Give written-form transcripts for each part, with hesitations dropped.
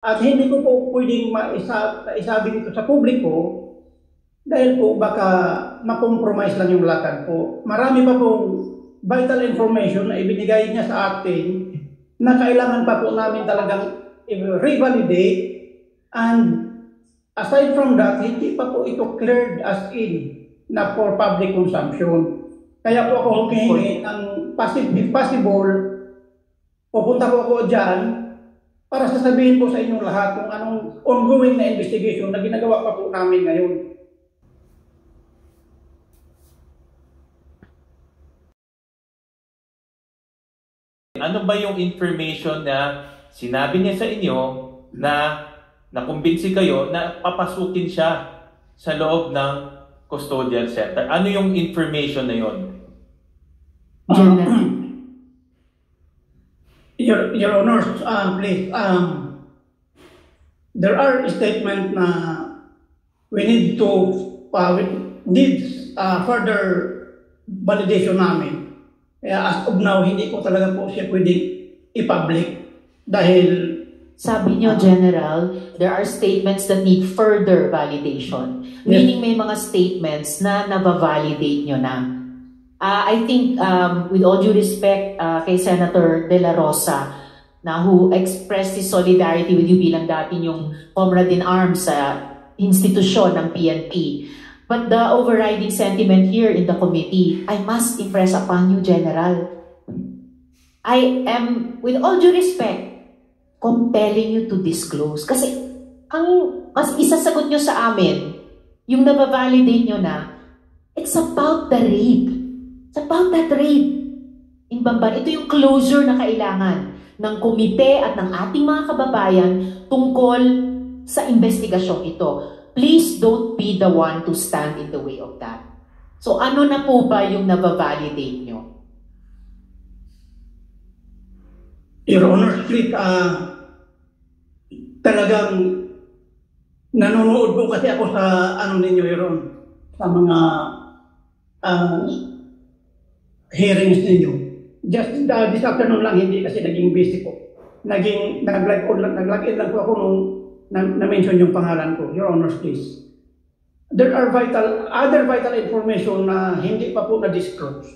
At hindi ko po pwedeng maisabi nito sa publiko dahil po baka makompromise lang yung lakad po. Marami pa pong vital information na ibinigay niya sa atin na kailangan pa po namin talagang revalidate, and aside from that, hindi pa po ito cleared as in na for public consumption. Kaya po ako humihingi ng if possible, pupunta po ako dyan para sasabihin po sa inyong lahat kung anong ongoing na investigation na ginagawa pa po namin ngayon. Ano ba yung information na sinabi niya sa inyo na nakumbinsi kayo na papasukin siya sa loob ng custodial center? Ano yung information na yon? Your Honor, please, there are statements na we need further validation namin. Kaya as of now, hindi ko talaga po siya pwedeng i-public dahil sabi niyo, General, there are statements that need further validation. Yes. Meaning may mga statements na nabavalidate niyo na. I think, with all due respect kay Senator De La Rosa, na who expressed his solidarity with you bilang dati yung comrade in arms sa institusyon ng PNP. But the overriding sentiment here in the committee, I must impress upon you, General. I am, with all due respect, compelling you to disclose. Kasi ang mas isasagot nyo sa amin, yung nabavalidate nyo na, it's about the rape. It's about that rape. In Bamban, ito yung closure na kailangan ng komite at ng ating mga kababayan tungkol sa investigasyong ito. Please don't be the one to stand in the way of that. So ano na po ba yung nabavalidate nyo? Your Honor, please, talagang nanonood po kasi ako sa ninyo, Your Honor, sa mga hearings ninyo. Just this afternoon lang, hindi kasi naging busy po. Nag-log in lang po ako nung na-mention yung pangalan ko. Your Honor, please. There are other vital information na hindi pa po na-disclose.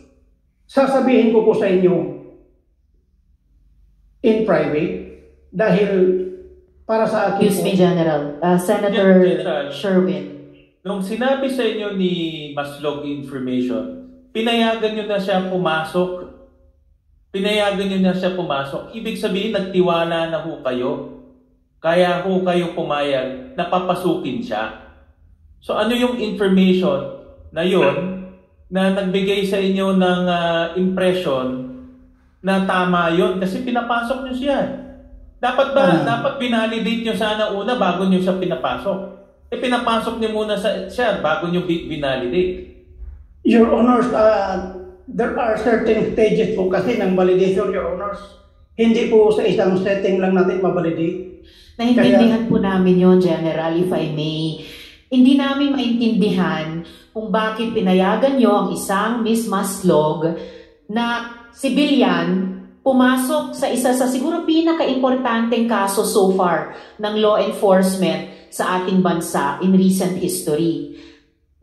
Sasabihin ko po sa inyo in private dahil para sa akin Excuse me, General. Senator General Sherwin. Nung sinabi sa inyo ni Maslog information, pinayagan nyo na siya pumasok. Pinayagan nyo na siya pumasok. Ibig sabihin, nagtiwala na ho kayo. Kaya ho kayo pumayag na papasukin siya. So ano yung information na yon na nagbigay sa inyo ng impression na tama yon kasi pinapasok nyo siya? Dapat ba, dapat binalidate nyo sana una bago nyo siya pinapasok? Pinapasok nyo muna siya bago nyo binalidate. Your Honors, there are certain stages po kasi ng validation, Your Honors. Hindi po sa isang setting lang natin mabalidate. Naintindihan po namin yon, General, if I may. Hindi namin maintindihan kung bakit pinayagan nyo ang isang Miss Maslog na sibilyan pumasok sa isa sa siguro pinaka-importanteng kaso so far ng law enforcement sa ating bansa in recent history.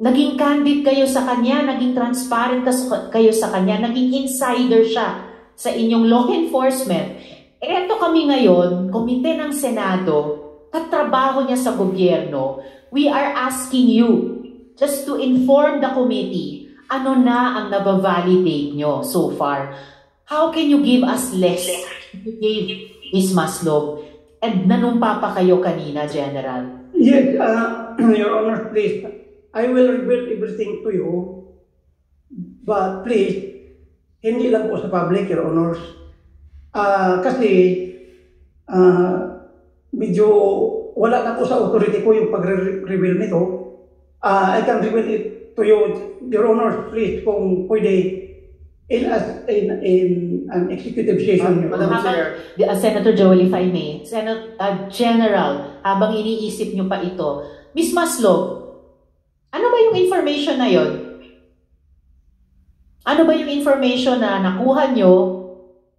Naging candid kayo sa kanya, naging transparent kayo sa kanya, naging insider siya sa inyong law enforcement. Eto kami ngayon, komite ng Senado, katrabaho niya sa gobyerno, we are asking you just to inform the committee ano na ang nabavalidate nyo so far. How can you give us less you gave Ms. Maslog? And nanumpa pa kayo kanina, General. Yes, Your Honor, please. I will reveal everything to you. But please, hindi lang po sa public, Your Honors. Kasi medyo wala na po sa authority ko yung pag-reveal nito. I can reveal it to you, Your Honor, please, kung pwede in an executive session. Madam Chair. Senator Joel, if I may. General, habang iniisip nyo pa ito, Ms. Maslog, ano ba yung information na yon? Ano ba yung information na nakuha nyo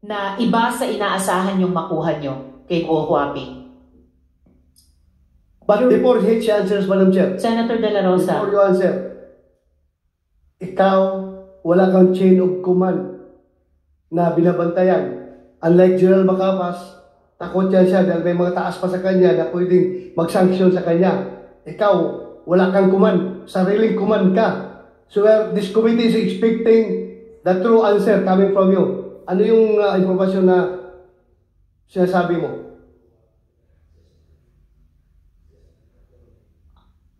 na iba sa inaasahan yung makuha nyo kay Kuo Huaping? But before she answers, Madam Chair, Senator De La Rosa. before you answer, ikaw, wala kang chain of command na binabantayan. Unlike General Macapas, takot yan siya dahil may mga taas pa sa kanya na pwedeng mag-sanction sa kanya. Ikaw, wala kang command. Sariling command ka. So this committee is expecting the true answer coming from you. Ano yung informasyon na sinasabi mo?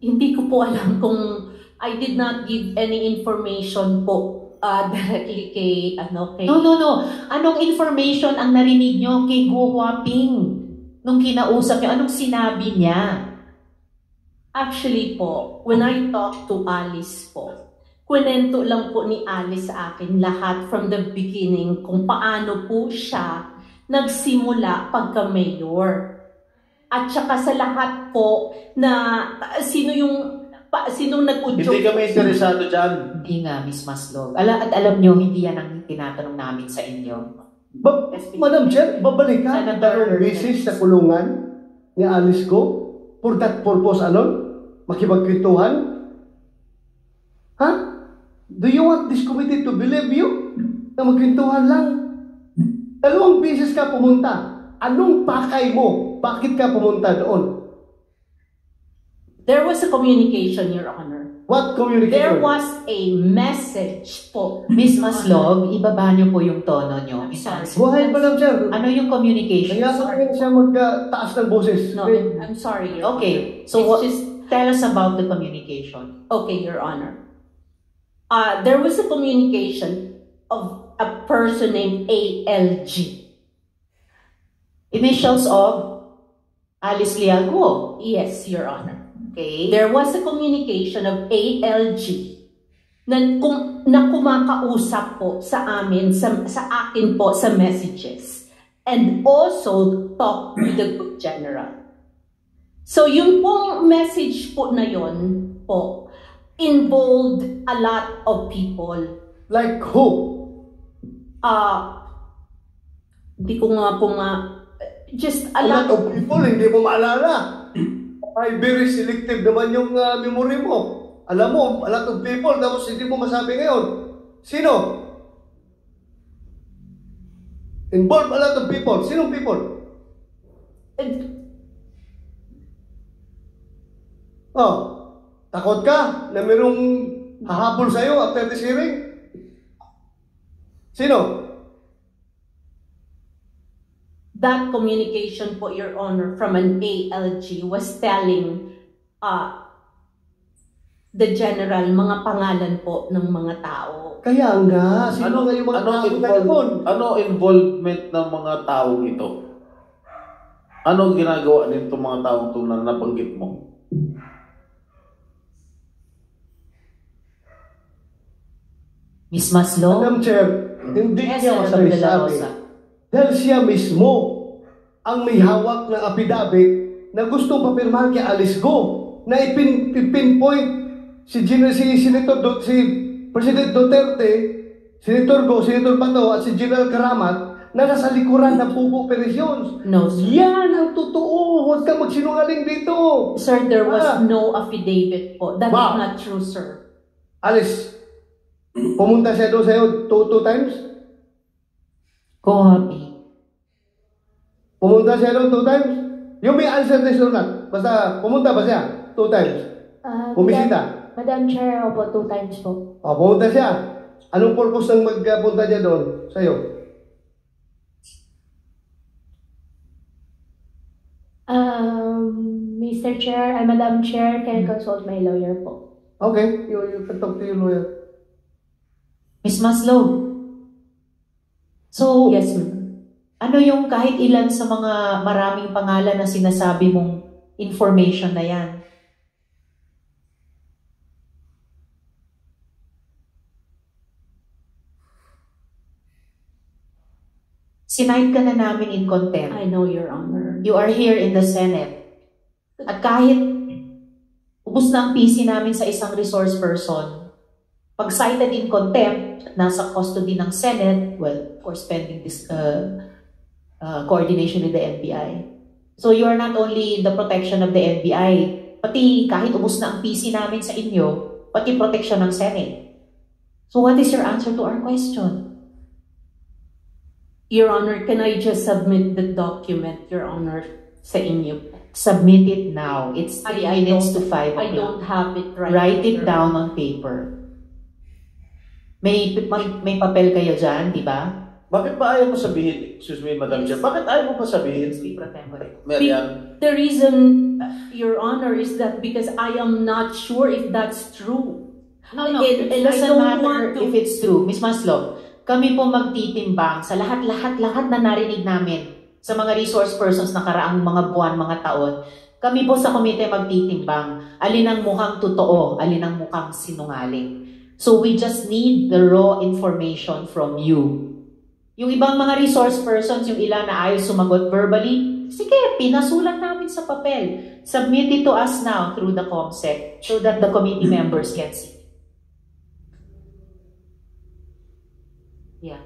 Hindi ko po alam kung I did not give any information po directly kay kay No. Anong information ang narinig nyo kay Go Huaping nung kinausap nyo? Anong sinabi niya? Actually po, when I talked to Alice po, kwento lang po ni Alice sa akin lahat from the beginning kung paano po siya nagsimula pagka-mayor. At saka sa lahat po na sinong nag-udyok. Hindi kami interesado dyan. Hindi nga, Miss Maslog. At alam nyo, hindi yan ang tinatanong namin sa inyo. Madam Chair, babalik ka Senator dalawang beses sa kulungan ni Alice Go for that purpose alone? Makipagkwentuhan? Ha? Do you want this committee to believe you? Na magkwentuhan lang? Dalawang beses ka pumunta. Anong pakay mo? Bakit ka pumunta doon? There was a communication, Your Honor. What communication? There was a message po. Miss Maslog, ibaba nyo po yung tono nyo. Miss Sorry. Anson. Go ahead, Madam Chair. Ano yung communication? Kaya sa akin siya magtaas ng boses. No, I'm sorry, Your Honor. Okay, so It's just tell us about the communication. okay, Your Honor. There was a communication of a person named ALG. Initials of Alice Liago. Yes, Your Honor. Okay. There was a communication of ALG na kumakausap po sa amin, sa akin po sa messages. And also talk with the Group General. So yung pong message po na yon po involved a lot of people. Like who? Hindi ko nga po just A lot of people, hindi mo maalala. Ay, very selective naman yung memory mo. Alam mo, a lot of people, tapos hindi mo masabi ngayon. Sino? Involve a lot of people. Sinong people? Oh, takot ka na mayroong hahabol sa'yo after this hearing? Sino? That communication po, Your Honor, from an ALG was telling the general mga pangalan po ng mga tao. Kaya nga, sino nga yung mga tao na yun? Ano involvement ng mga taong ito? Ano ginagawa nito mga taong ito na nabanggit mo? Miss Maslog? Madam Chair, hindi Yes, niya Senator De La masabi-sabi. Rosa. Dahil siya mismo ang may hawak ng affidavit na gustong papirmahan kay Alice Go na ipinpoint si President Duterte, Senator Go, Senator Bato at si General Karamat na nasa likuran ng Pugo Operations. No, sir. Yan ang totoo. Huwag kang magsinungaling dito. Sir, there was no affidavit po. That Wow. is not true, sir. Alice, pumunta siya doon sa'yo two times? Go Happy. Pumunta siya doon 2 times? You may answer this or not. Basta, pumunta ba siya? 2 times? Bumisita? Madam Chair, opo, 2 times po. O, pumunta siya. Anong purpose ng magpunta niya doon sa'yo? Mr. Chair, Madam Chair, can I consult my lawyer po? Okay, you can talk to your lawyer. Miss Maslog. So, Yes, ma'am. ano yung kahit ilan sa mga maraming pangalan na sinasabi mong information na yan? Sinight ka na namin in contempt. I know, Your Honor. You are here in the Senate. At kahit ubos na ang PC namin sa isang resource person, pag cited in contempt, nasa custody ng Senate, well, of course, pending this coordination with the NBI. So you are not only in the protection of the NBI, pati kahit ubos na ang PC namin sa inyo, pati protection ng Senate. So what is your answer to our question? Your Honor, can I just submit the document, Your Honor, sa inyo? Submit it now. It's 3 minutes to 5 o'clock. I don't have it right Write now, it Your down Honor. on paper. May papel kayo dyan, di ba? Bakit ba ayaw mo sabihin, excuse me, Madam Chair, bakit ayaw mo pa sabihin? Marian? The reason, Your Honor, is that because I am not sure if that's true. No, And it I doesn't don't matter want to- if it's true. Miss Maslog, kami po magtitimbang sa lahat na narinig namin sa mga resource persons na karaang mga buwan, mga taon. Kami po sa komite magtitimbang alin ang mukhang totoo, alin ang mukhang sinungaling. So we just need the raw information from you. Yung ibang mga resource persons, yung ilan na ayaw sumagot verbally, sige, pinasulat namin sa papel. Submit it to us now through the COMSEC so that the committee members can see. Yeah.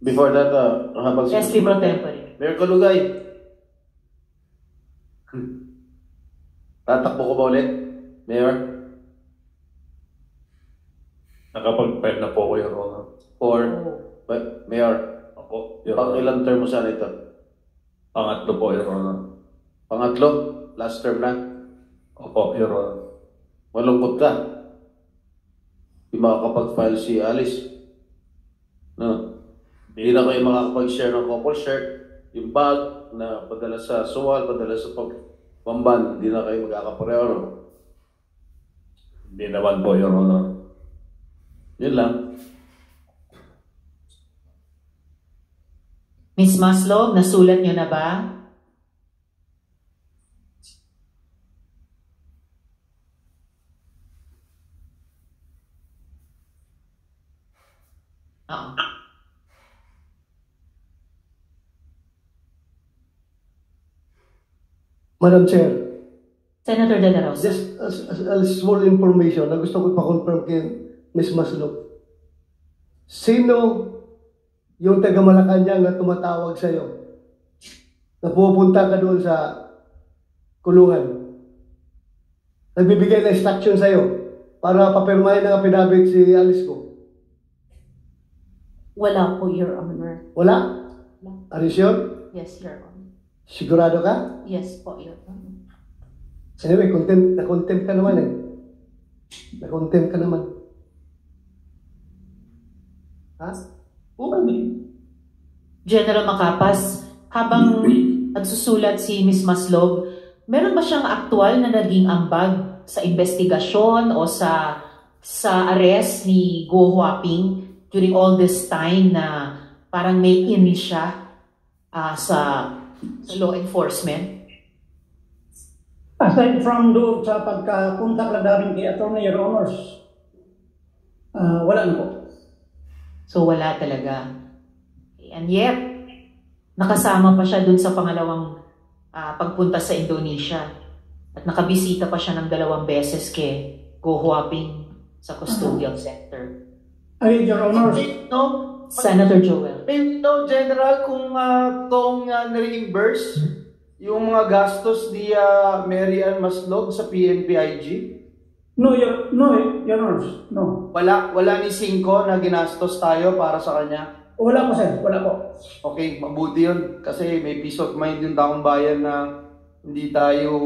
Before that, habang SP Pro Tempore. Mayor Kalugay. Tatakbo ko ba ulit? Mayor? Nakapag-file na po ko, Your Honor. Or, Mayor, Opo, Your pang Honor. ilang term mo sana ito? Pangatlo po, Your Honor. Pangatlo? Last term na? Opo, Your Honor. Malungkot ka. Di makakapag-file si Alice. No? Hindi na kayo makakapag-share ng couple shirt. Yung bag na padala sa suwal, padala sa pamban, hindi na kayo magkakapareho. No? Hindi naman po, Your Honor. Yun lang. Miss Maslog, nasulat niyo na ba? Oo. Madam Chair, Senator De La Rosa. just a small information na gusto ko pa-confirm kay Ms. Maslog. Sino yung taga Malacanang na tumatawag sa'yo? Na pupunta ka doon sa kulungan? Nagbibigay ng instruction sa'yo para papirmahin ng affidavit si Alice ko? Wala po, Your Honor. Wala? Are you sure? Yes, Your Honor. Sigurado ka? Yes po, Your Honor. Anyway, na-contempt ka naman eh. Na-contempt ka naman. Ha? General Macapas, habang nagsusulat si Miss Maslog, meron ba siyang aktual na naging ambag sa investigasyon o sa arrest ni Go Huaping during all this time na parang may in siya sa law enforcement? Aside from doon sa pagkakontak lang namin kay Attorney, Your Honors, wala na po. So wala talaga. And yet, nakasama pa siya dun sa pangalawang pagpunta sa Indonesia. At nakabisita pa siya ng 2 beses kay Go Huaping sa custodial center. Ay, Your Honors, No? Senator Joel. No, General, kung na-reimburse yung mga gastos ni Mary Ann Maslog sa PNPIG, no, Your Honors, no. wala ni Cinco na ginastos tayo para sa kanya. Wala po, sir, wala po. Okay, mabuti yun. Kasi may peace of mind yung taong bayan na hindi tayo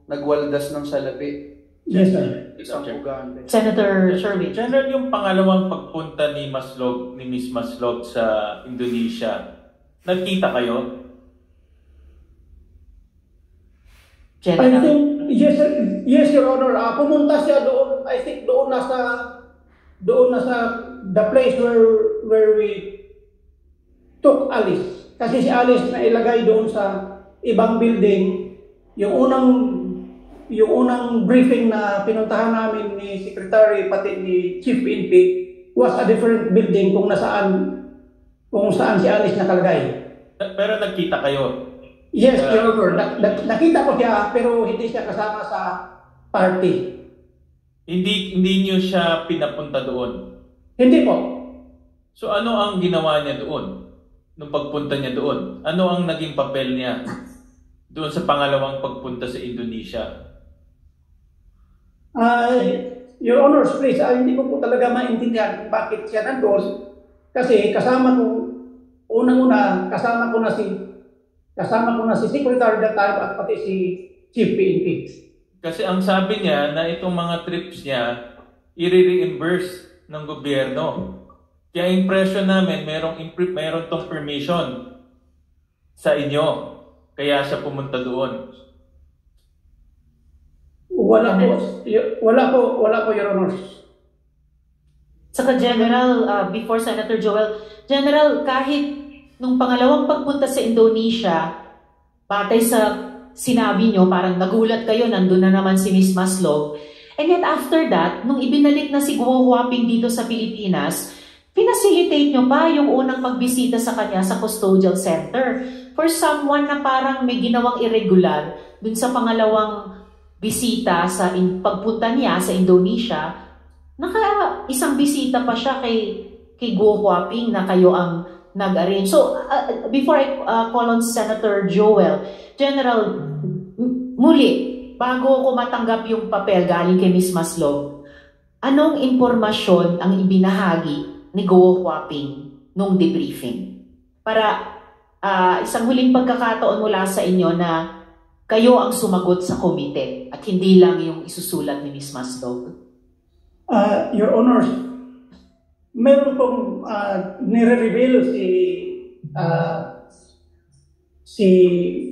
nagwaldas ng salapi. Yes, sir. Isang pugante. Senator Sherwin. General, yung pangalawang pagpunta ni Miss Maslog sa Indonesia, nagkita kayo? I General. think, yes, Your Honor, pumunta siya doon, I think doon na sa the place where we took Alice. Kasi si Alice na ilagay doon sa ibang building. Yung unang briefing na pinuntahan namin ni Secretary pati ni Chief PNP was a different building kung saan si Alice nakalagay. Pero nagkita kayo? Yes, Your Honor. Nakita ko siya pero hindi siya kasama sa party. Hindi niyo siya pinapunta doon? Hindi po. So ano ang ginawa niya doon? Nung pagpunta niya doon? Ano ang naging papel niya doon sa pangalawang pagpunta sa Indonesia? Your Honors, please, hindi ko po talaga maintindihan kung bakit siya nandoon. Kasi kasama ko, unang-una, kasama ko na si Secretary that time at pati si Chief PNP. Kasi ang sabi niya na itong mga trips niya, i-reimburse ng gobyerno. Kaya impression namin, meron tong permission sa inyo. Kaya siya pumunta doon. Wala po, Your Honors. Saka General, before Senator Joel, General, kahit nung pangalawang pagpunta sa Indonesia, batay sa sinabi nyo, parang nagulat kayo, nandun na naman si Ms. Maslog. And yet after that, nung ibinalik na si Guo Huaping dito sa Pilipinas, pinacilitate nyo pa yung unang pagbisita sa kanya sa custodial center. For someone na parang may ginawang irregular dun sa pangalawang bisita sa pagpunta niya sa Indonesia, isang bisita pa siya kay Guo Huaping na kayo ang nag-arrange. So, before I call on Senator Joel, General, muli, bago ko matanggap yung papel galing kay Ms. Maslog, anong impormasyon ang ibinahagi ni Guo Huaping nung debriefing? Para isang huling pagkakataon mula sa inyo na kayo ang sumagot sa komite at hindi lang yung isusulat ni Ms. Maslog. Your Honors, meron pong nire-reveal si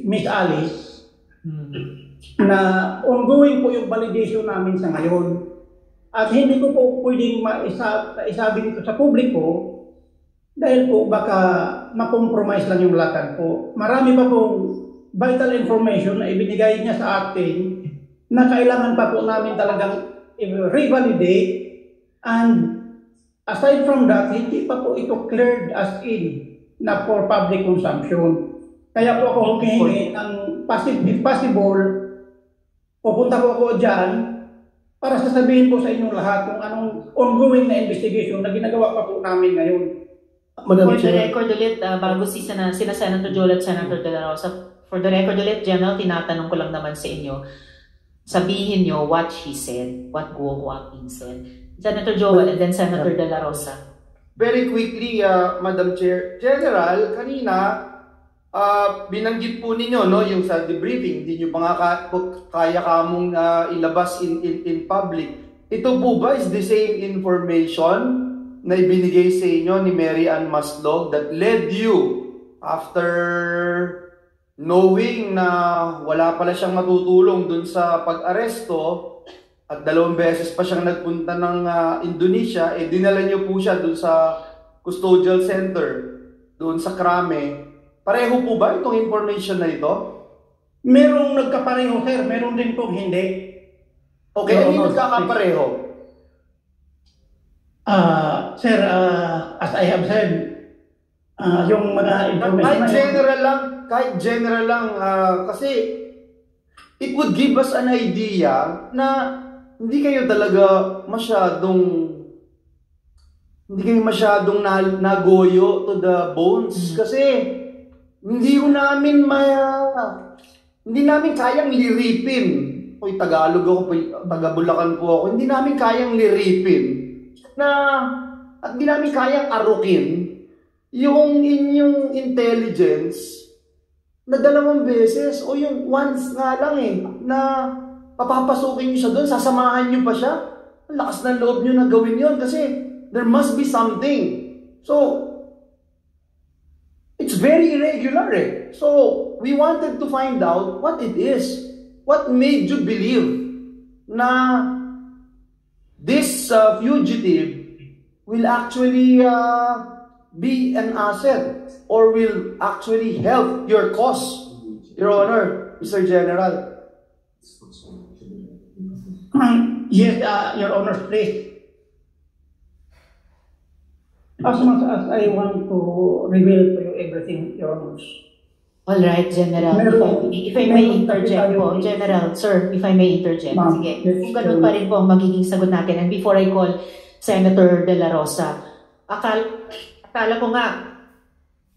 Ms. Alice na ongoing po yung validation namin sa ngayon. At hindi ko po pwedeng isabi dito sa publiko dahil po baka makompromise lang yung lakad po. Marami pa pong vital information na ibinigay niya sa atin na kailangan pa po namin talagang revalidate, and aside from that, hindi pa po ito cleared as in na for public consumption. Kaya po ako humihingi ng if possible, pupunta po ako dyan para sasabihin po sa inyong lahat kung anong ongoing na investigation na ginagawa pa po namin ngayon. For the record ulit, bago sina Senator Joel at Senator De La Rosa, for the record ulit, General, tinatanong ko lang naman sa inyo, sabihin nyo what she said, what Guo Huaping said. Senator Joel and then Senator De La Rosa. Very quickly, Madam Chair. General, kanina, binanggit po ninyo, no, yung sa debriefing, hindi nyo pa nga kaya kamong ilabas in public. Ito po ba is the same information na ibinigay sa inyo ni Mary Ann Maslog that led you after knowing na wala pala siyang matutulong dun sa pag-aresto at 2 beses pa siyang nagpunta ng Indonesia, dinala niyo po siya dun sa custodial center, dun sa Krame. Pareho po ba itong information na ito? Merong nagkapareho, sir. Meron din pong hindi. Okay, ano yung nagkakapareho? Sir, as I have said, yung mga information kahit general lang, kasi it would give us an idea na hindi kayo masyadong nagoyo to the bones, kasi hindi namin kayang liripin. Oy, Tagalog ako, taga Bulacan po ako. Hindi namin kayang liripin at hindi namin kayang arukin yung inyong intelligence na 2 beses o yung once nga lang na papapasukin nyo siya doon, sasamahan nyo pa siya. Ang lakas ng loob nyo na gawin yun kasi there must be something. So, it's very irregular So, we wanted to find out what it is. What made you believe na this fugitive will actually be an asset or will actually help your cause, Your Honor, Mr. General? Yes, Your Honor, please. As much as I want to reveal to you everything, Your Honor. All right, General. If I may interject po, General, sir, if I may interject. Sige, kung ganun pa rin po ang magiging sagot natin. And before I call Senator De La Rosa. Akala ko nga,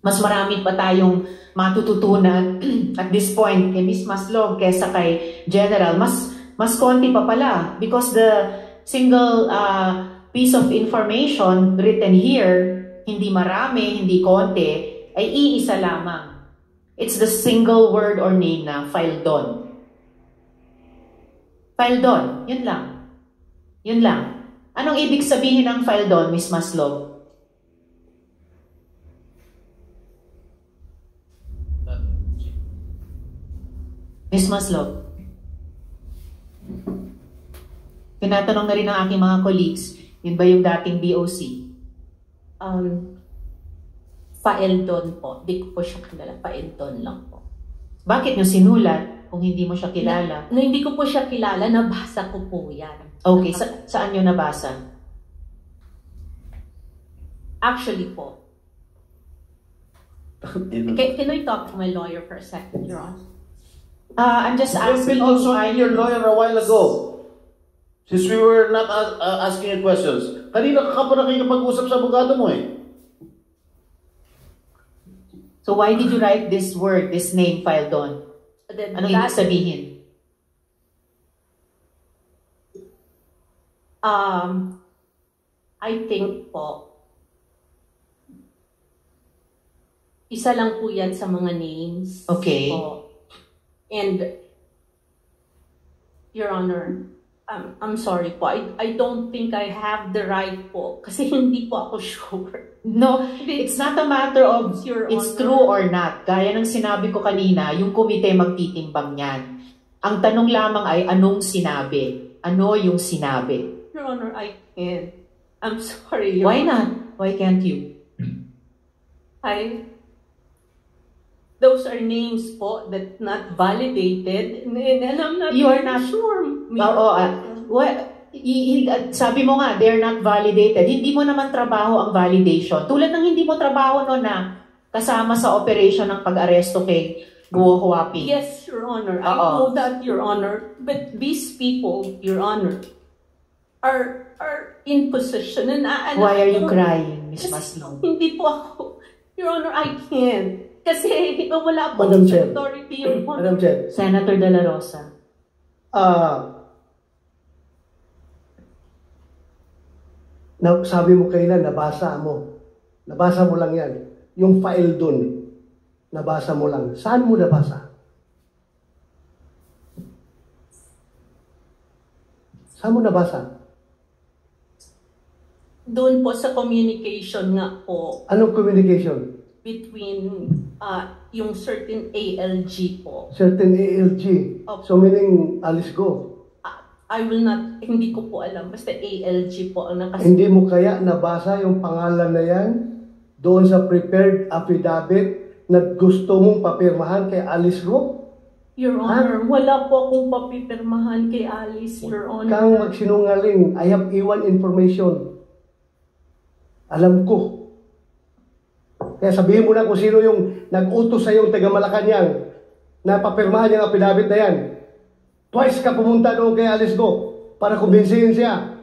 mas marami pa tayong matututunan at this point kay Ms. Maslog kesa kay General. Mas konti pa pala because the single piece of information written here, hindi marami, hindi konti, ay iisa lamang. It's the single word or name na Faildon. Faildon, yun lang. Yun lang. Anong ibig sabihin ng Faildon, Ms. Maslog? Ms. Maslog. Tinatanong na rin ng aking mga colleagues, yun ba yung dating BOC? Faeldon po. Di ko po siya kilala. Faeldon lang po. Bakit nyo sinulat kung hindi mo siya kilala? Hindi ko po siya kilala. Nabasa ko po yan. Okay, saan nyo nabasa? Actually po. Can I talk to my lawyer for a second, Your Honor? I'm just You've asking been consulting your lawyer a while ago. Since we were not asking you questions. Kanina ka pa nakikipag-usap sa abogado mo eh. So why did you write this word, this name, Faildon? Anong ibig sabihin? I think po, isa lang po yan sa mga names. Okay. Po. And, Your Honor, I'm sorry po. I don't think I have the right po. Kasi hindi po ako sure. No, it's not a matter of Your it's Honor. true or not. Gaya ng sinabi ko kanina, yung komite magtitimbang yan. Ang tanong lamang ay anong sinabi? Ano yung sinabi? Your Honor, I can't. I'm sorry. Why not? Why can't you? Those are names po that not validated. And I'm not You are really not sure. Sabi mo nga, they're not validated. Hindi mo naman trabaho ang validation. Tulad ng hindi mo trabaho no na kasama sa operation ng pag-aresto kay Guo Huaping. Yes, Your Honor. I know that, Your Honor. But these people, Your Honor, are in position. And Why are you crying, Ms. Kasi Maslog? hindi po ako. Your Honor, I can't. Kasi wala po Madam sa Chair. authority, Your Honor. Madam Chair, Senator De La Rosa. sabi mo kailan, nabasa mo. Nabasa mo lang yan. Yung file dun, nabasa mo lang. Saan mo nabasa? Saan mo nabasa? Doon po sa communication nga po Anong communication? between yung certain ALG po. Certain ALG. Opo. So meaning, Alice Go. I will not, hindi ko po alam. Basta ALG po ang nakasabi. Hindi mo kaya nabasa yung pangalan na yan doon sa prepared affidavit na gusto mong papirmahan kay Alice Go? Your Honor, wala po akong papipirmahan kay Alice, Your Honor. Kang magsinungaling, I have iwan information. Alam ko. Kaya sabihin mo na kung sino yung nag-utos sa yung taga Malacanang na papirmahan yung affidavit na yan. Twice ka pumunta doon kay Alice Go para kumbinsihin siya.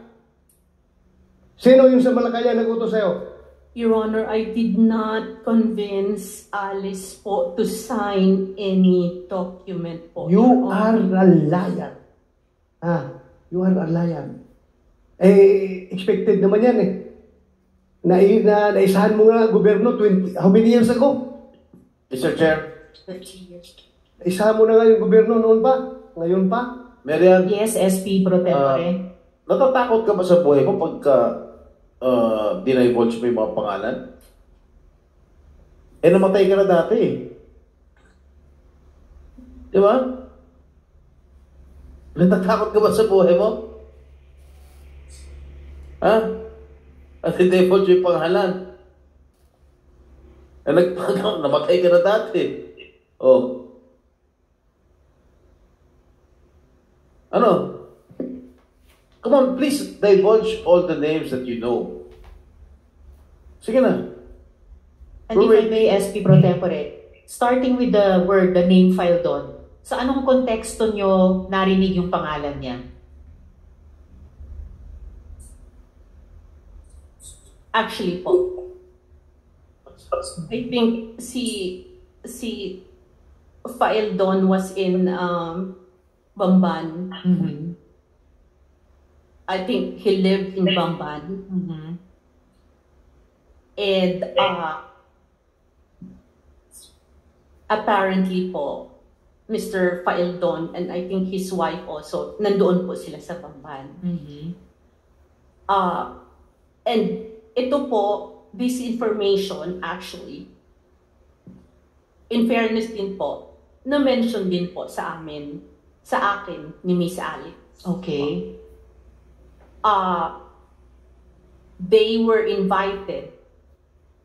Sino yung sa Malacanang nag-utos sa'yo? Your Honor, I did not convince Alice po to sign any document po. You Your are Honor. a liar. You are a liar. Expected naman yan eh. Naisahan mo nga gobyerno how many years ago? Mr. Chair, 30 years. Naisahan mo na nga yung gobyerno noon pa? Ngayon pa? Marian, Yes, SP Pro Tempore. natatakot ka ba sa buhay mo pagka dinivulge mo yung mga pangalan? Namatay ka na dati eh. Di ba? Natatakot ka ba sa buhay mo? Ha? At dinivulge yung pangalan. Namatay ka na dati. Oh. Ano? Come on, please divulge all the names that you know. Sige na. And if I may, SP Pro Tempore, starting with the word, the name file doon, sa anong konteksto nyo narinig yung pangalan niya? Actually po, I think si Faeldon was in Bamban. Mhm. I think he lived in Bamban. Mhm. And apparently po, Mr. Faeldon and I think his wife also, nandoon po sila sa Bamban. Mhm. And ito po, this information actually, in fairness din po, na-mention din po sa akin ni Miss Alex. Okay. They were invited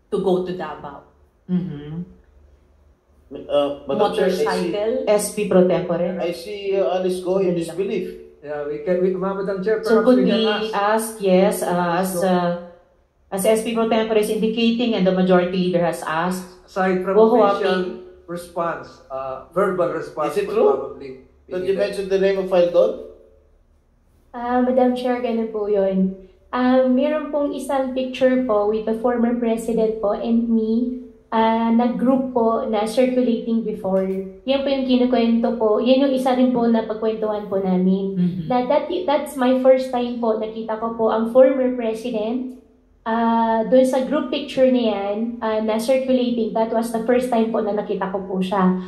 to go to Davao. Mhm. Madam Chair, Motorcycle. SP pro tempore. I see Alice go in disbelief. Yeah, Madam Chair, So perhaps could we we can ask. ask, yes, as SP pro tempore is indicating and the majority leader has asked, Aside from Go, facial response, verbal response Is it would true? probably be Don't you needed. mention the name of Faeldon? Madam Chair, ganun po yun. Meron pong isang picture po with the former president po and me, nag-group po na circulating before. Yan po yung kinukwento po. Yan yung isa rin po na pagkwentuhan po namin. Mhm. That's my first time po. Nakita ko po ang former president. Doon sa group picture niyan na circulating, that was the first time po na nakita ko po siya.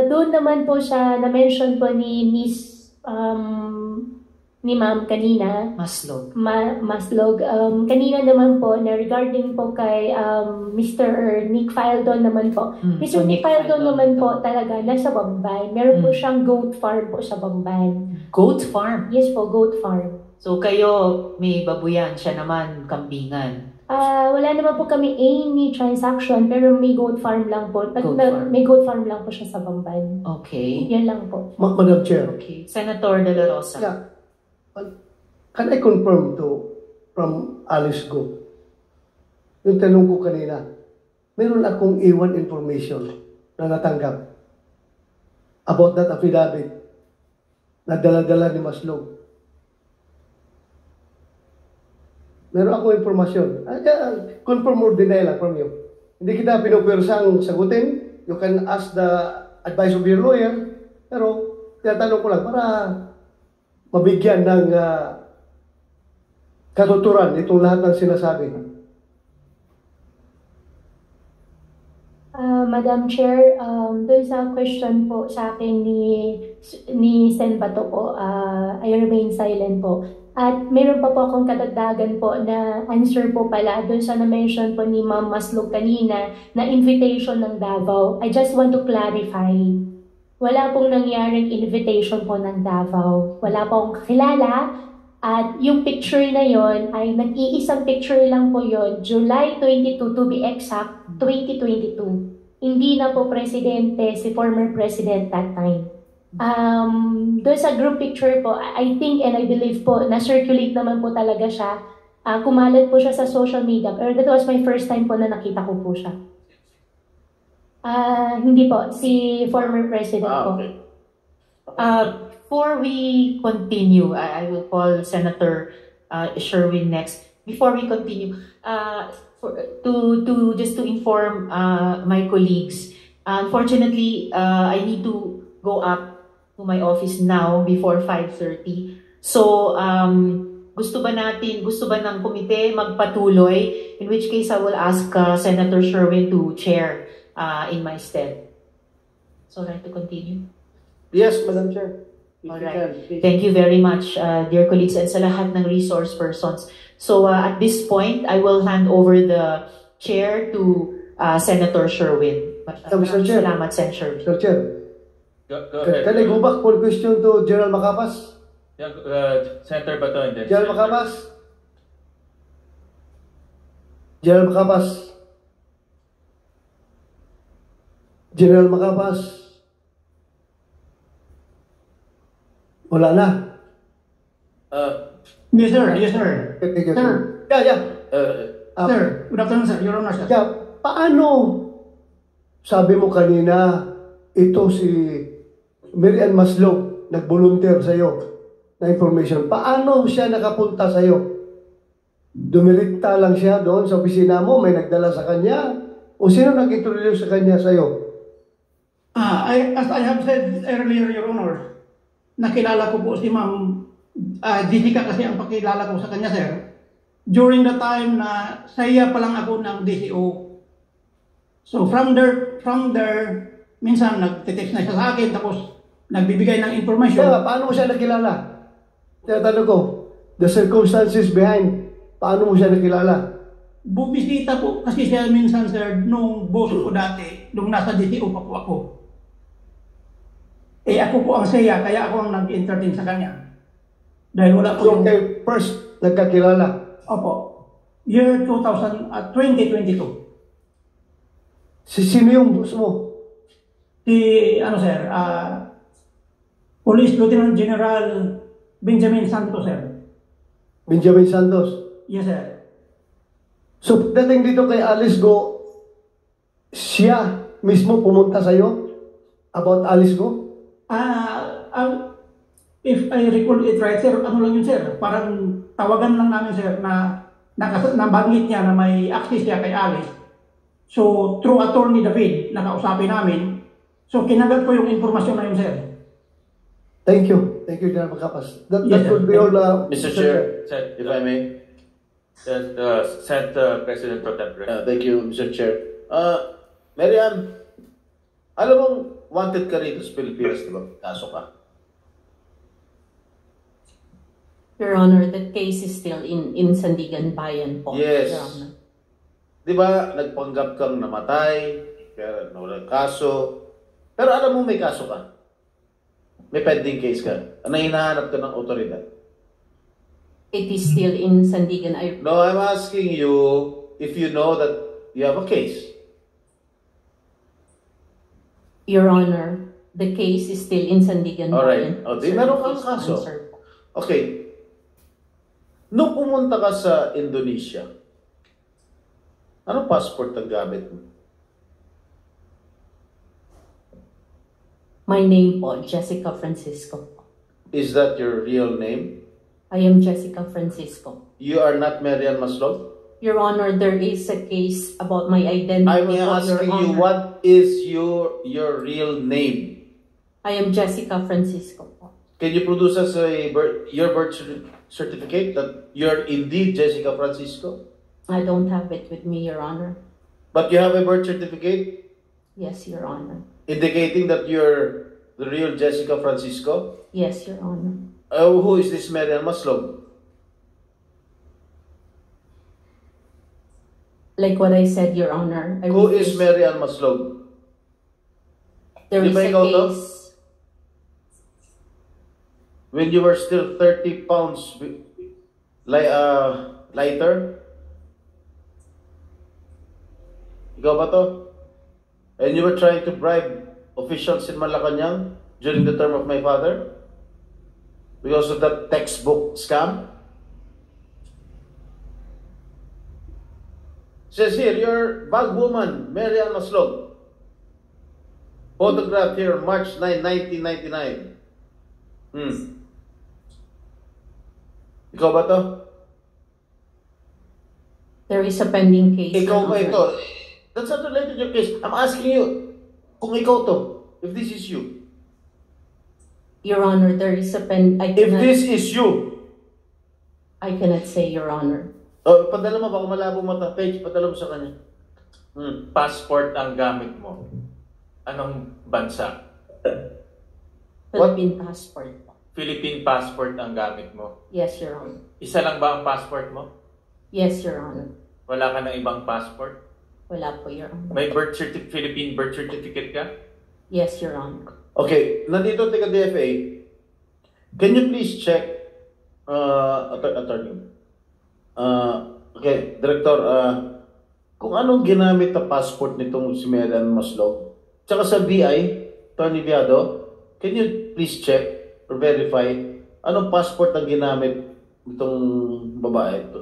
Doon naman po siya na-mention po ni Miss ni Ma'am kanina. Maslog. Maslog. Kanina naman po na regarding po kay Mr. Nick Faeldon naman po. So Mr. Nick Faeldon naman po talaga nasa Bamban. Meron po siyang goat farm po sa Bamban. Goat farm. Yes po, goat farm. So kayo may babuyan, siya naman kambingan. Wala naman po kami any transaction pero may goat farm lang po. Goat farm. May goat farm lang po siya sa Bamban. Okay. Yan lang po. Madam Chair, Okay. Senator De La Rosa. yeah. Can I confirm from Alice Go? Yung tanong ko kanina, meron akong iwan information na natanggap about that affidavit na dala-dala ni Maslog. Meron akong informasyon. Confirm or deny lang from you. Hindi kita pinupursang sagutin. You can ask the advice of your lawyer. Pero, tinatanong ko lang para mabigyan ng katuturan itong lahat ng sinasabi. Madam Chair, doon sa question po sa akin ni Sen Bato po, I remain silent po. At meron pa po akong kadagdagan po na answer po pala doon sa na-mention po ni Ma'am Maslog kanina na invitation ng Davao. I just want to clarify. Wala pong nangyaring invitation po ng Davao. Wala pong kakilala. At yung picture na yon ay nag-iisang picture lang po yon, July 22 to be exact, 2022. Hindi na po presidente si former president that time. Doon sa group picture po, I think and I believe po, na-circulate naman po talaga siya. Kumalat po siya sa social media, pero that was my first time po na nakita ko po siya. Hindi po, si former president po. Okay. Before we continue, I will call Senator Sherwin next. Before we continue, just to inform my colleagues, unfortunately, I need to go up to my office now before 5:30. So, gusto ba ng komite magpatuloy? In which case, I will ask Senator Sherwin to chair in my stead. So, right to continue? Yes, Madam Chair. If All you right. can, please. Thank you very much, dear colleagues, and sa lahat ng resource persons. So at this point, I will hand over the chair to Senator Sherwin. Mr. Chair. Salamat, Sen. Sherwin. Sir Chair, Go ahead. can I go back for question to General Macapas? Yeah, Senator Bato and then General Macapas? General Macapas? General Macapas? Wala na. Yes, sir. Yes, sir. Sir. Yeah. Sir, good afternoon, sir. Your Honor, sir. Yeah, paano sabi mo kanina ito si Mary Ann Maslog nag-volunteer sa'yo na information. Paano siya nakapunta sa'yo? Dumirekta lang siya doon sa opisina mo, may nagdala sa kanya? O sino nag-introduce sa kanya sa'yo? As I have said earlier, Your Honor, nakilala ko po si Ma'am Jessica kasi ang pakilala ko sa kanya, sir. During the time na saya pa lang ako ng DCO. So from there, minsan nagte-text na siya sa akin, tapos nagbibigay ng information. Kaya paano mo siya nakilala? Kaya tanong ko, the circumstances behind, paano mo siya nakilala? Bumisita po kasi siya minsan, sir, nung boss ko dati, nung nasa DCO pa po ako. Ako po ang saya, kaya ako ang nag-entertain sa kanya. Dahil wala po So, kayo first nagkakilala? Opo. Year 2022. Sino yung boss mo? Si, sir, Police Lieutenant General Benjamin Santos, sir. Benjamin Santos? Yes, sir. So, pagdating dito kay Alice Go, siya mismo pumunta sa'yo about Alice Go? If I recall it right, sir, ano lang yun, sir? Parang tawagan lang namin, sir, na nabanggit niya na may access siya kay Alice. So, through Attorney David, nakausapin namin. So, kinagat ko yung informasyon na yun, sir. Thank you. Thank you, General Macapas. That Yes, would sir. be all. Mr. Chair, if I may. President Pro Tempore. Thank you, Mr. Chair. Marian, alam mong wanted ka rito sa Pilipinas, di ba? Kaso ka. Your Honor, that case is still in Sandigan Bayan po. Yes. Your Honor. Di ba, nagpanggap kang namatay, kaya walang kaso. Pero alam mo may kaso ka. May pending case ka. Ano hinahanap ka ng otoridad? It is still in Sandigan. No, I'm asking you if you know that you have a case. Your Honor, the case is still in Sandigan Alright. Bayan. Di meron kang kaso. Okay. Nung pumunta ka sa Indonesia, anong passport ang gamit mo? My name po, Jessica Francisco. Is that your real name? I am Jessica Francisco. You are not Marian Maslog? Your Honor, there is a case about my identity. I'm po, asking Your you, Honor. what is your real name? I am Jessica Francisco po. Can you produce us your birth certificate that you're indeed Jessica Francisco? I don't have it with me, Your Honor. But you have a birth certificate Yes, Your Honor. indicating that you're the real Jessica Francisco? Yes, Your Honor. Who is this Marian Maslog? Like what I said, Your Honor. Who is Marian Maslog? There Di is ba a ikaw to? case. When you were still 30 pounds lighter? Ikaw ba to? And you were trying to bribe officials in Malacanang during the term of my father? Because of that textbook scam? Says here, you're bag woman, Marian Maslog. Photograph here, March 9, 1999. Ikaw ba to? There is a pending case. Ikaw Your ba Honor. ito? That's not related to your case. I'm asking you, kung ikaw to, if this is you. Your Honor, there is a If this is you. I cannot say, Your Honor. Oh, padala mo, baka malabo mata. Page, padala mo sa kanya. Passport ang gamit mo. Anong bansa? Philippine passport po. Philippine passport ang gamit mo. Yes, Your Honor. Isa lang ba ang passport mo? Yes, Your Honor. Wala ka ng ibang passport? Wala po, Your Honor. May Philippine birth certificate ka? Yes, Your Honor. Okay, nandito taga DFA. Can you please check, attorney? Okay, Director, kung anong ginamit na passport nitong si Marian Maslog? Tsaka sa BI, Attorney Viado, can you please check or verify anong passport ang ginamit nitong babae ito?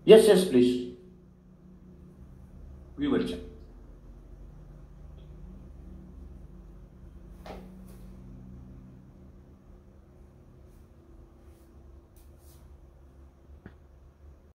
Yes, please. We will check.